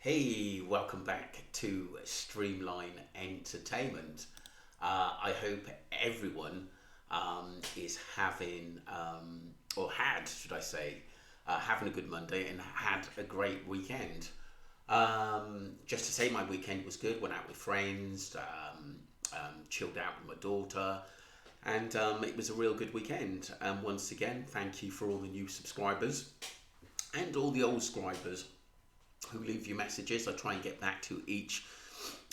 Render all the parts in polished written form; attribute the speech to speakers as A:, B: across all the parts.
A: Hey, welcome back to Streamline Entertainment. I hope everyone is having, or had, should I say, having a good Monday and had a great weekend. Just to say, my weekend was good. Went out with friends, chilled out with my daughter, and it was a real good weekend. And once again, thank you for all the new subscribers and all the old subscribers who leave you messages. I try and get back to each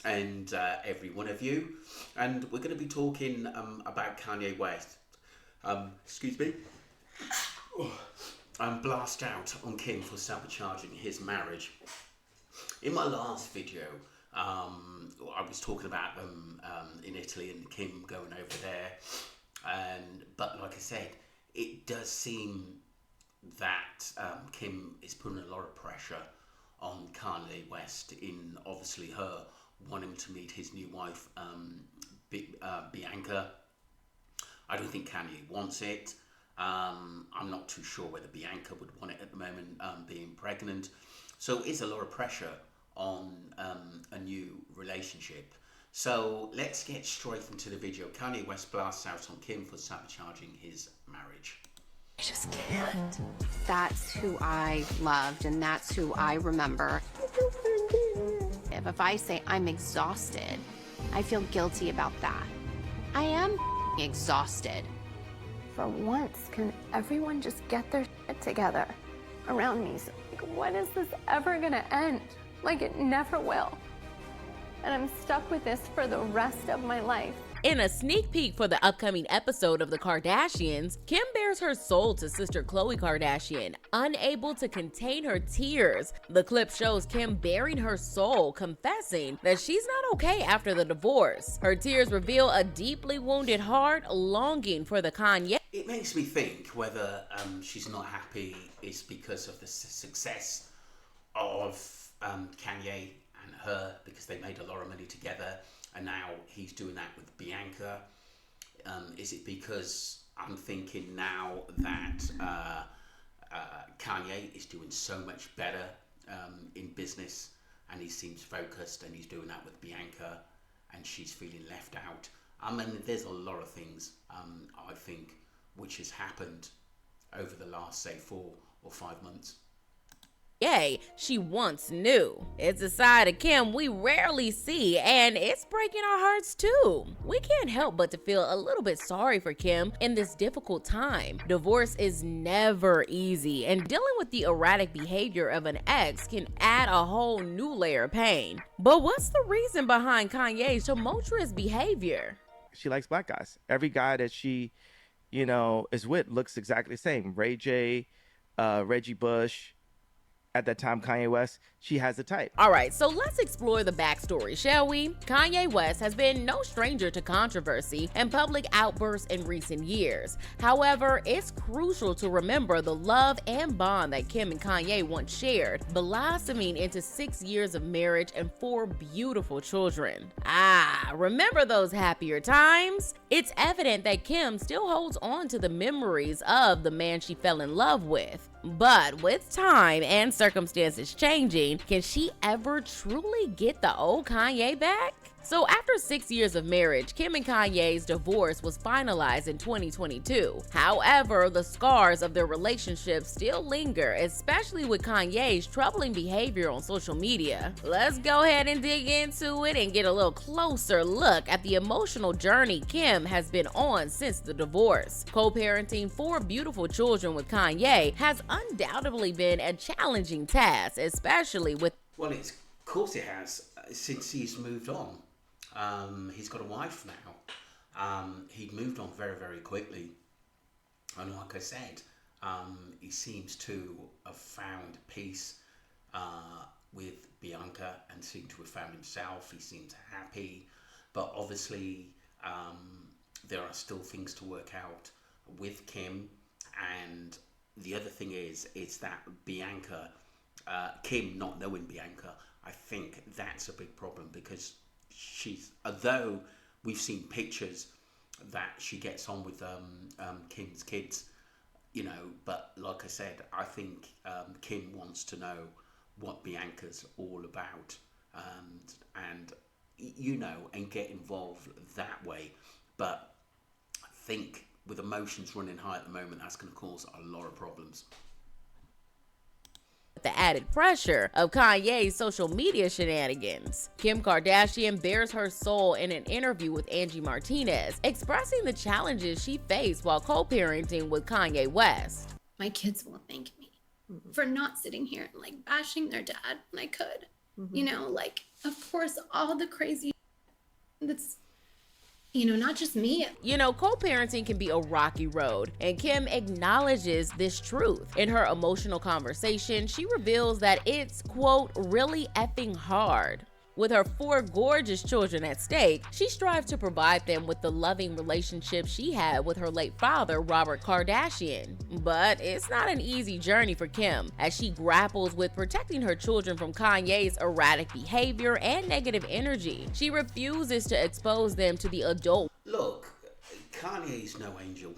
A: and every one of you. And we're going to be talking about Kanye West. Excuse me. Blast out on Kim for sabotaging his marriage. In my last video, I was talking about them in Italy and Kim going over there. But like I said, it does seem that Kim is putting a lot of pressure on Kanye West in obviously her wanting to meet his new wife, Bianca. I don't think Kanye wants it. I'm not too sure whether Bianca would want it at the moment, being pregnant. So it's a lot of pressure on a new relationship. So let's get straight into the video. Kanye West blasts out on Kim for sabotaging his marriage.
B: I just can't. That's who I loved, and that's who I remember. If I say I'm exhausted, I feel guilty about that. I am exhausted.
C: For once, can everyone just get their shit together around me? So, when is this ever gonna end? Like, it never will. And I'm stuck with this for the rest of my life.
D: In a sneak peek for the upcoming episode of The Kardashians, Kim bears her soul to sister Khloe Kardashian, unable to contain her tears. The clip shows Kim bearing her soul, confessing that she's not okay after the divorce. Her tears reveal a deeply wounded heart longing for the Kanye.
A: It makes me think whether she's not happy is because of the success of Kanye and her, because they made a lot of money together. And now he's doing that with Bianca. Is it because I'm thinking now that Kanye is doing so much better in business and he seems focused and he's doing that with Bianca and she's feeling left out? I mean, there's a lot of things I think which has happened over the last, say, 4 or 5 months.
D: She once knew. It's a side of Kim we rarely see, and it's breaking our hearts too. We can't help but to feel a little bit sorry for Kim in this difficult time. Divorce is never easy, and dealing with the erratic behavior of an ex can add a whole new layer of pain. But what's the reason behind Kanye's tumultuous behavior?
E: She likes black guys. Every guy that she, is with looks exactly the same. Ray J, Reggie Bush. At that time, Kanye West, she has the type.
D: All right, so let's explore the backstory, shall we? Kanye West has been no stranger to controversy and public outbursts in recent years. However, it's crucial to remember the love and bond that Kim and Kanye once shared, blossoming into 6 years of marriage and 4 beautiful children. Remember those happier times? It's evident that Kim still holds on to the memories of the man she fell in love with. But with time and circumstances changing, can she ever truly get the old Kanye back? So after 6 years of marriage, Kim and Kanye's divorce was finalized in 2022. However, the scars of their relationship still linger, especially with Kanye's troubling behavior on social media. Let's go ahead and dig into it and get a little closer look at the emotional journey Kim has been on since the divorce. Co-parenting 4 beautiful children with Kanye has undoubtedly been a challenging task, especially with...
A: Well, of course it has, since he's moved on. He's got a wife now. He'd moved on very, very quickly. And like I said, he seems to have found peace with Bianca and seemed to have found himself. He seems happy. But obviously, there are still things to work out with Kim. And the other thing is that Bianca, Kim not knowing Bianca, I think that's a big problem because although we've seen pictures that she gets on with Kim's kids, but like I said, I think Kim wants to know what Bianca's all about, and you know, and get involved that way. But I think with emotions running high at the moment, that's going to cause a lot of problems.
D: The added pressure of Kanye's social media shenanigans. Kim Kardashian bears her soul in an interview with Angie Martinez, expressing the challenges she faced while co-parenting with Kanye West.
C: My kids will thank me for not sitting here and like bashing their dad when I could. You know, like, of course, all the crazy that's, you know, not just me.
D: You know, co-parenting can be a rocky road, and Kim acknowledges this truth. In her emotional conversation, she reveals that it's, quote, really effing hard. With her 4 gorgeous children at stake, she strives to provide them with the loving relationship she had with her late father, Robert Kardashian. But it's not an easy journey for Kim, as she grapples with protecting her children from Kanye's erratic behavior and negative energy. She refuses to expose them to the adult.
A: Look, Kanye's no angel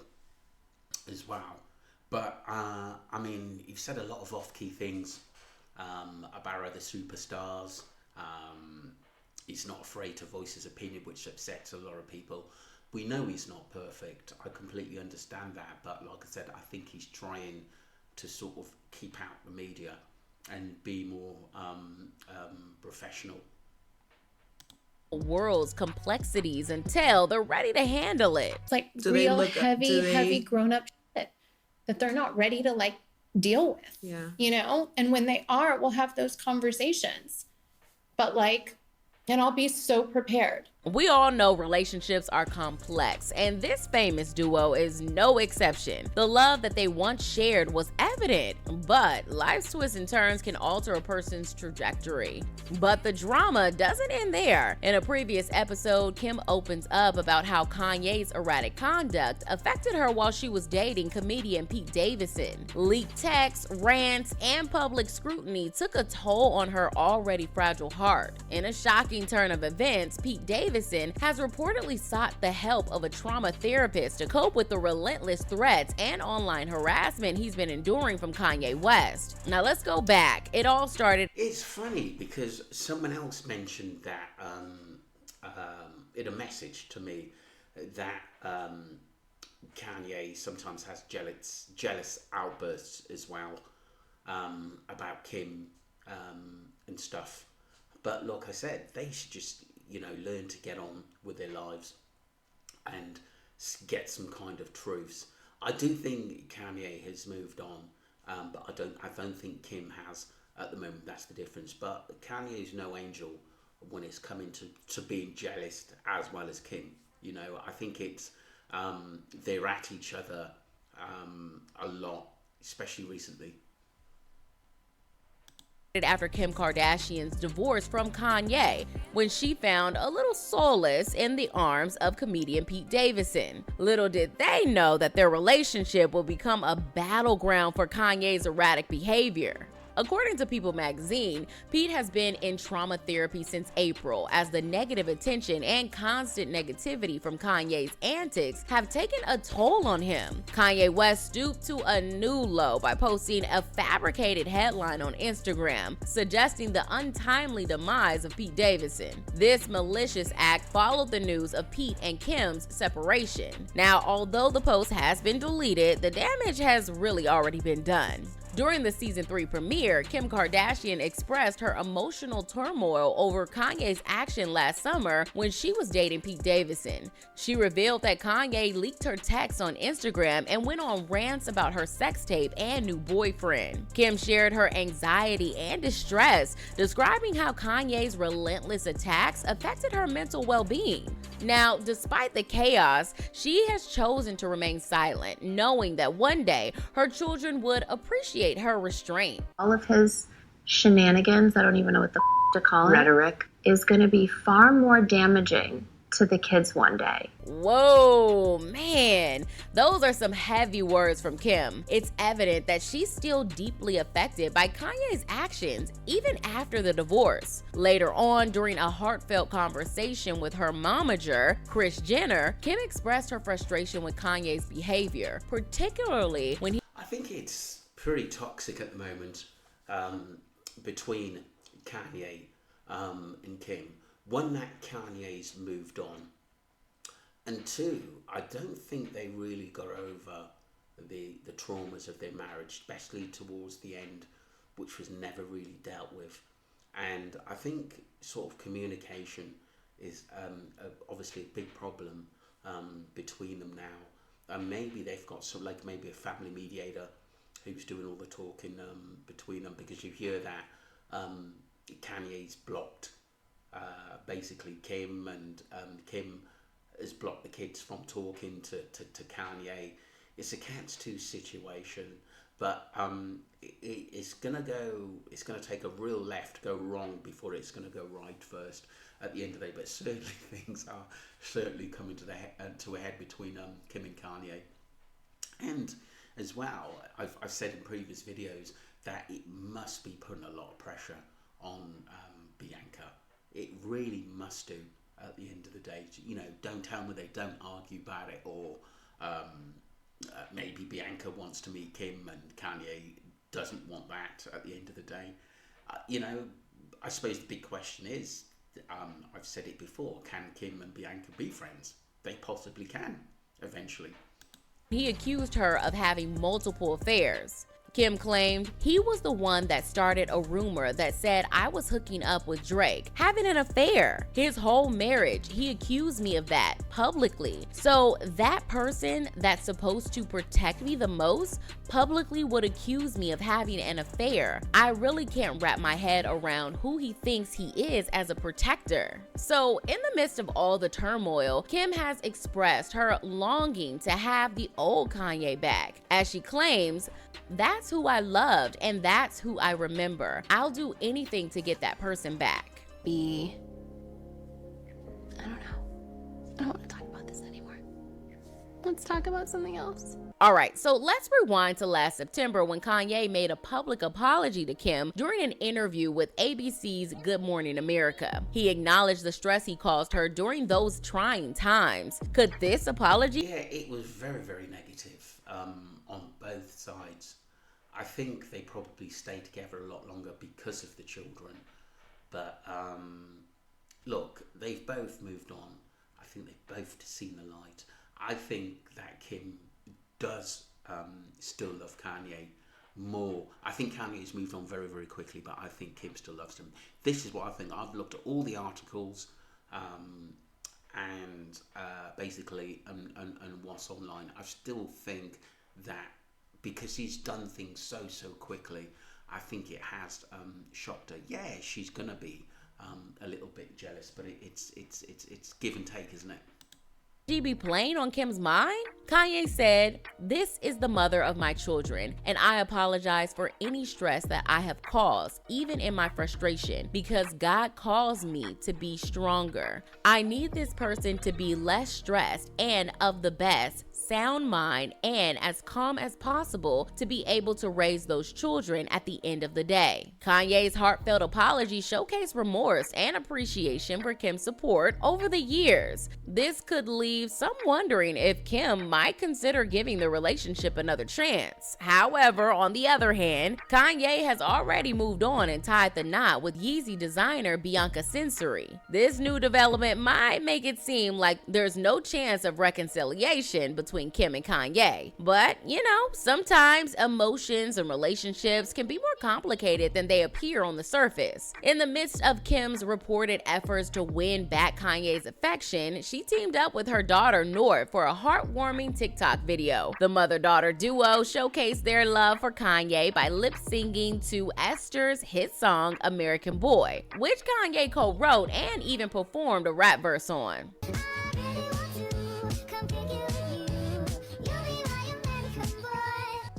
A: as well. But, I mean, you've said a lot of off-key things about other superstars. He's not afraid to voice his opinion, which upsets a lot of people. We know he's not perfect. I completely understand that. But like I said, I think he's trying to sort of keep out the media and be more professional.
D: World's complexities until they're ready to handle it.
C: It's like real heavy grown-up shit that they're not ready to like deal with.
F: Yeah.
C: You know? And when they are, we'll have those conversations. But like, and I'll be so prepared.
D: We all know relationships are complex, and this famous duo is no exception. The love that they once shared was evident, but life's twists and turns can alter a person's trajectory. But the drama doesn't end there. In a previous episode, Kim opens up about how Kanye's erratic conduct affected her while she was dating comedian Pete Davidson. Leaked texts, rants, and public scrutiny took a toll on her already fragile heart. In a shocking turn of events, Pete Davidson has reportedly sought the help of a trauma therapist to cope with the relentless threats and online harassment he's been enduring from Kanye West. Now let's go back. It all started.
A: It's funny because someone else mentioned that in a message to me that Kanye sometimes has jealous outbursts as well about Kim and stuff. But like I said, they should just, you know, learn to get on with their lives and get some kind of truths. I do think Kanye has moved on, but I don't think Kim has at the moment. That's the difference. But Kanye is no angel when it's coming to being jealous as well as Kim. You know, I think it's they're at each other a lot, especially recently.
D: After Kim Kardashian's divorce from Kanye, when she found a little solace in the arms of comedian Pete Davidson. Little did they know that their relationship will become a battleground for Kanye's erratic behavior. According to People magazine, Pete has been in trauma therapy since April, as the negative attention and constant negativity from Kanye's antics have taken a toll on him. Kanye West stooped to a new low by posting a fabricated headline on Instagram, suggesting the untimely demise of Pete Davidson. This malicious act followed the news of Pete and Kim's separation. Now, although the post has been deleted, the damage has really already been done. During the season 3 premiere, Kim Kardashian expressed her emotional turmoil over Kanye's action last summer when she was dating Pete Davidson. She revealed that Kanye leaked her texts on Instagram and went on rants about her sex tape and new boyfriend. Kim shared her anxiety and distress, describing how Kanye's relentless attacks affected her mental well-being. Now, despite the chaos, she has chosen to remain silent, knowing that one day her children would appreciate her restraint.
G: All of his shenanigans, I don't even know what the to call it, rhetoric, is going to be far more damaging to the kids one day.
D: Whoa, man, those are some heavy words from Kim. It's evident that she's still deeply affected by Kanye's actions, even after the divorce. Later on, during a heartfelt conversation with her momager, Kris Jenner, Kim expressed her frustration with Kanye's behavior, particularly when he...
A: I think it's pretty toxic at the moment. between Kanye and Kim. One, that Kanye's moved on, and two, I don't think they really got over the traumas of their marriage, especially towards the end, which was never really dealt with. And I think sort of communication is obviously a big problem between them now. Maybe they've got some, like maybe a family mediator who's doing all the talking between them, because you hear that Kanye's blocked basically Kim, and Kim has blocked the kids from talking to Kanye. It's a catch-2 situation, but it's gonna take a real left go wrong before it's gonna go right first at the end of the day. But certainly things are certainly coming to a head between Kim and Kanye. And as well, I've said in previous videos that it must be putting a lot of pressure on Bianca. It really must do at the end of the day. You know, don't tell me they don't argue about it, or maybe Bianca wants to meet Kim and Kanye doesn't want that at the end of the day. You know, I suppose the big question is, I've said it before, can Kim and Bianca be friends? They possibly can, eventually.
D: He accused her of having multiple affairs. Kim claimed he was the one that started a rumor that said I was hooking up with Drake, having an affair. His whole marriage, he accused me of that publicly. So that person that's supposed to protect me the most publicly would accuse me of having an affair. I really can't wrap my head around who he thinks he is as a protector. So in the midst of all the turmoil, Kim has expressed her longing to have the old Kanye back. As she claims, that's who I loved and that's who I remember. I'll do anything to get that person back.
C: I don't know. I don't want to talk about this anymore. Let's talk about something else.
D: All right, so let's rewind to last September when Kanye made a public apology to Kim during an interview with ABC's Good Morning America. He acknowledged the stress he caused her during those trying times. Could this apology?
A: Yeah, it was very, very negative on both sides. I think they probably stayed together a lot longer because of the children. But look, they've both moved on. I think they've both seen the light. I think that Kim does still love Kanye more. I think Kanye's moved on very, very quickly, but I think Kim still loves him. This is what I think. I've looked at all the articles and basically and what's online. I still think that because he's done things so quickly, I think it has shocked her. Yeah, she's gonna be a little bit jealous, but it's give and take, isn't it?
D: She be playing on Kim's mind? Kanye said, "This is the mother of my children, and I apologize for any stress that I have caused, even in my frustration, because God calls me to be stronger. I need this person to be less stressed and of the best, sound mind, and as calm as possible to be able to raise those children at the end of the day." Kanye's heartfelt apology showcased remorse and appreciation for Kim's support over the years. This could leave some wondering if Kim might consider giving the relationship another chance. However, on the other hand, Kanye has already moved on and tied the knot with Yeezy designer Bianca. This new development might make it seem like there's no chance of reconciliation between Kim and Kanye. But, you know, sometimes emotions and relationships can be more complicated than they appear on the surface. In the midst of Kim's reported efforts to win back Kanye's affection, she teamed up with her daughter North for a heartwarming TikTok video. The mother-daughter duo showcased their love for Kanye by lip-singing to Esther's hit song American Boy, which Kanye co-wrote and even performed a rap verse on.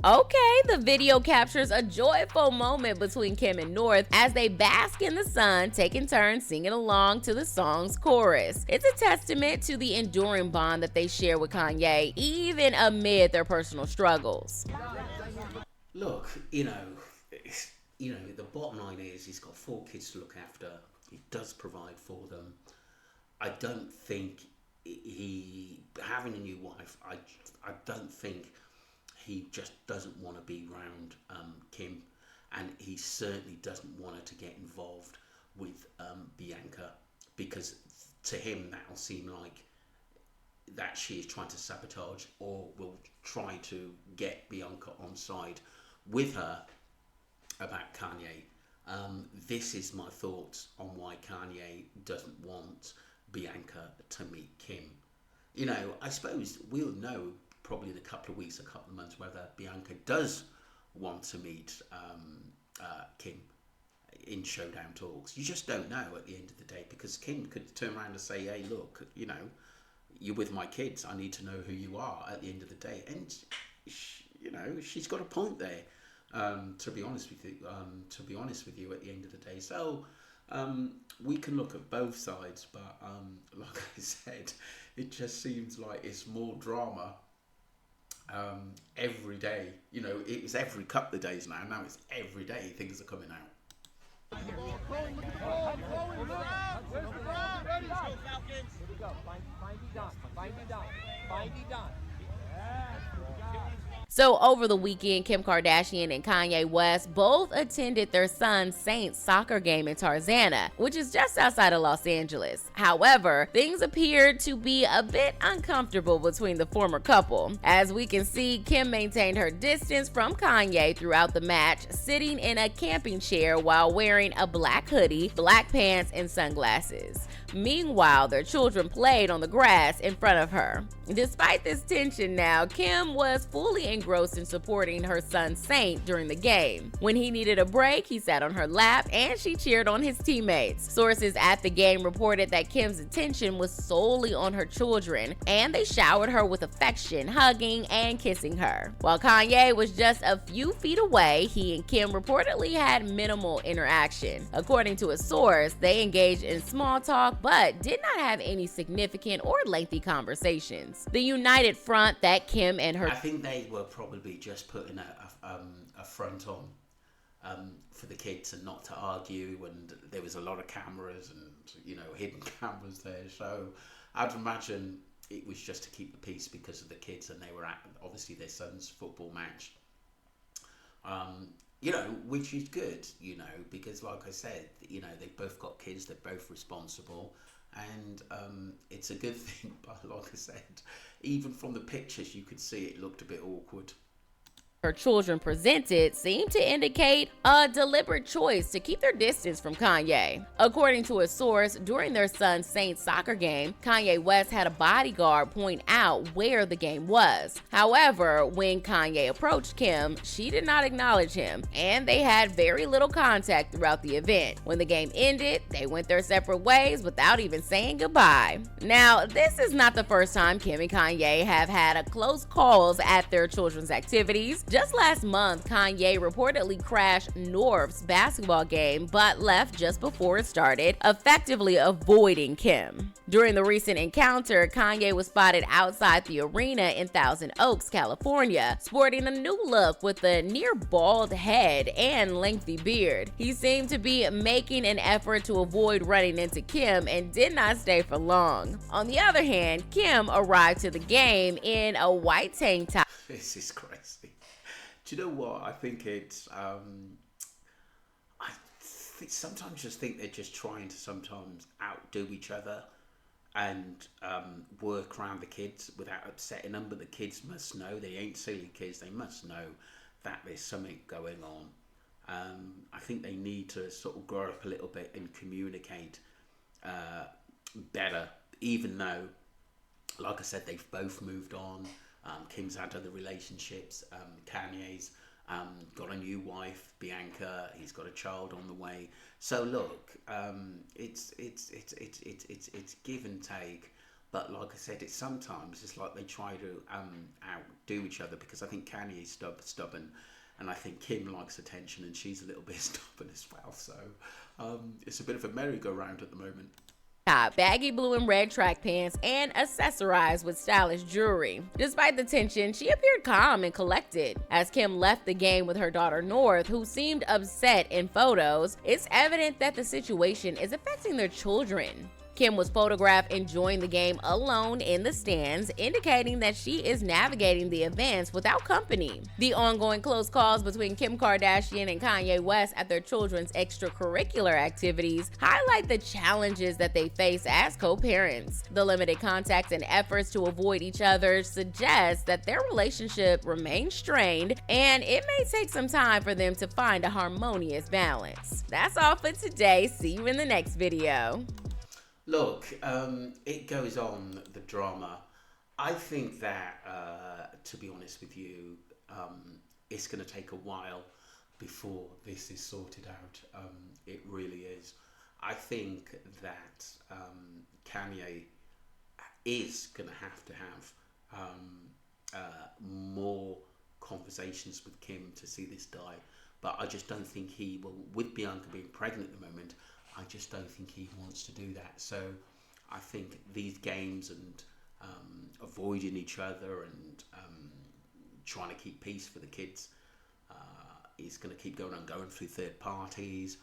D: Okay, the video captures a joyful moment between Kim and North as they bask in the sun, taking turns singing along to the song's chorus. It's a testament to the enduring bond that they share with Kanye, even amid their personal struggles.
A: Look, the bottom line is he's got 4 kids to look after. He does provide for them. I don't think having a new wife, I don't think he just doesn't want to be around Kim. and he certainly doesn't want her to get involved with Bianca, because to him that'll seem like that she is trying to sabotage or will try to get Bianca on side with her about Kanye. This is my thoughts on why Kanye doesn't want Bianca to meet Kim. You know, I suppose we'll know probably in a couple of weeks, a couple of months, whether Bianca does want to meet Kim in showdown talks. You just don't know at the end of the day, because Kim could turn around and say, hey, look, you know, you're with my kids, I need to know who you are at the end of the day. And you know, she's got a point there, to be honest with you, at the end of the day. So we can look at both sides, but like I said, it just seems like it's more drama every day. You know, it was every couple of days now it's every day things are coming out.
D: So over the weekend, Kim Kardashian and Kanye West both attended their son Saint's soccer game in Tarzana, which is just outside of Los Angeles. However, things appeared to be a bit uncomfortable between the former couple. As we can see, Kim maintained her distance from Kanye throughout the match, sitting in a camping chair while wearing a black hoodie, black pants, and sunglasses. Meanwhile, their children played on the grass in front of her. Despite this tension now, Kim was fully engrossed in supporting her son Saint during the game. When he needed a break, he sat on her lap and she cheered on his teammates. Sources at the game reported that Kim's attention was solely on her children, and they showered her with affection, hugging and kissing her. While Kanye was just a few feet away, he and Kim reportedly had minimal interaction. According to a source, they engaged in small talk but did not have any significant or lengthy conversations. The united front that Kim and her—
A: I think they were probably just putting a front on for the kids and not to argue, and there was a lot of cameras and, you know, hidden cameras there, so I'd imagine it was just to keep the peace because of the kids, and they were at obviously their son's football match. You know, which is good, you know, because like I said, you know, they've both got kids, they're both responsible, and it's a good thing. But like I said, even from the pictures, you could see it looked a bit awkward.
D: Her children presented seemed to indicate a deliberate choice to keep their distance from Kanye. According to a source, during their son Saint's soccer game, Kanye West had a bodyguard point out where the game was. However, when Kanye approached Kim, she did not acknowledge him, and they had very little contact throughout the event. When the game ended, they went their separate ways without even saying goodbye. Now, this is not the first time Kim and Kanye have had a close calls at their children's activities. Just last month, Kanye reportedly crashed North's basketball game but left just before it started, effectively avoiding Kim. During the recent encounter, Kanye was spotted outside the arena in Thousand Oaks, California, sporting a new look with a near bald head and lengthy beard. He seemed to be making an effort to avoid running into Kim and did not stay for long. On the other hand, Kim arrived to the game in a white tank top.
A: This is crazy. Do you know what? I think it's, sometimes just think they're just trying to sometimes outdo each other and work around the kids without upsetting them. But the kids must know, they ain't silly kids, they must know that there's something going on. I think they need to sort of grow up a little bit and communicate better, even though, like I said, they've both moved on. Kim's had other relationships. Kanye's got a new wife, Bianca. He's got a child on the way. So look, it's give and take. But like I said, it's sometimes it's like they try to outdo each other, because I think Kanye's stubborn, and I think Kim likes attention, and she's a little bit stubborn as well. So it's a bit of a merry-go-round at the moment.
D: Baggy blue and red track pants, and accessorized with stylish jewelry. Despite the tension, she appeared calm and collected. As Kim left the game with her daughter North, who seemed upset in photos, it's evident that the situation is affecting their children. Kim was photographed enjoying the game alone in the stands, indicating that she is navigating the events without company. The ongoing close calls between Kim Kardashian and Kanye West at their children's extracurricular activities highlight the challenges that they face as co-parents. The limited contact and efforts to avoid each other suggest that their relationship remains strained, and it may take some time for them to find a harmonious balance. That's all for today. See you in the next video.
A: Look, it goes on, the drama. I think that, to be honest with you, it's going to take a while before this is sorted out. It really is. I think that Kanye is going to have more conversations with Kim to see this die. But I just don't think he will, with Bianca being pregnant at the moment, I just don't think he wants to do that. So I think these games and avoiding each other and trying to keep peace for the kids is going to keep going through third parties,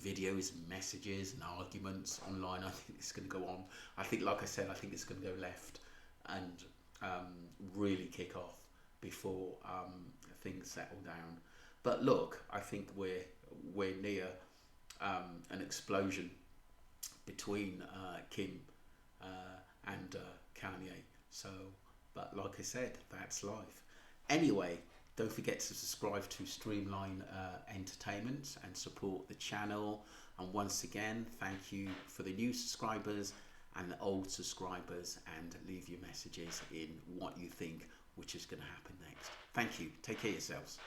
A: videos and messages and arguments online. I think it's going to go on. I think, like I said, I think it's going to go left and really kick off before things settle down. But look, I think we're near an explosion between Kim and Kanye. So, but like I said, that's life. Anyway, don't forget to subscribe to Streamline Entertainment and support the channel. And once again, thank you for the new subscribers and the old subscribers, and leave your messages in what you think which is going to happen next. Thank you. Take care of yourselves.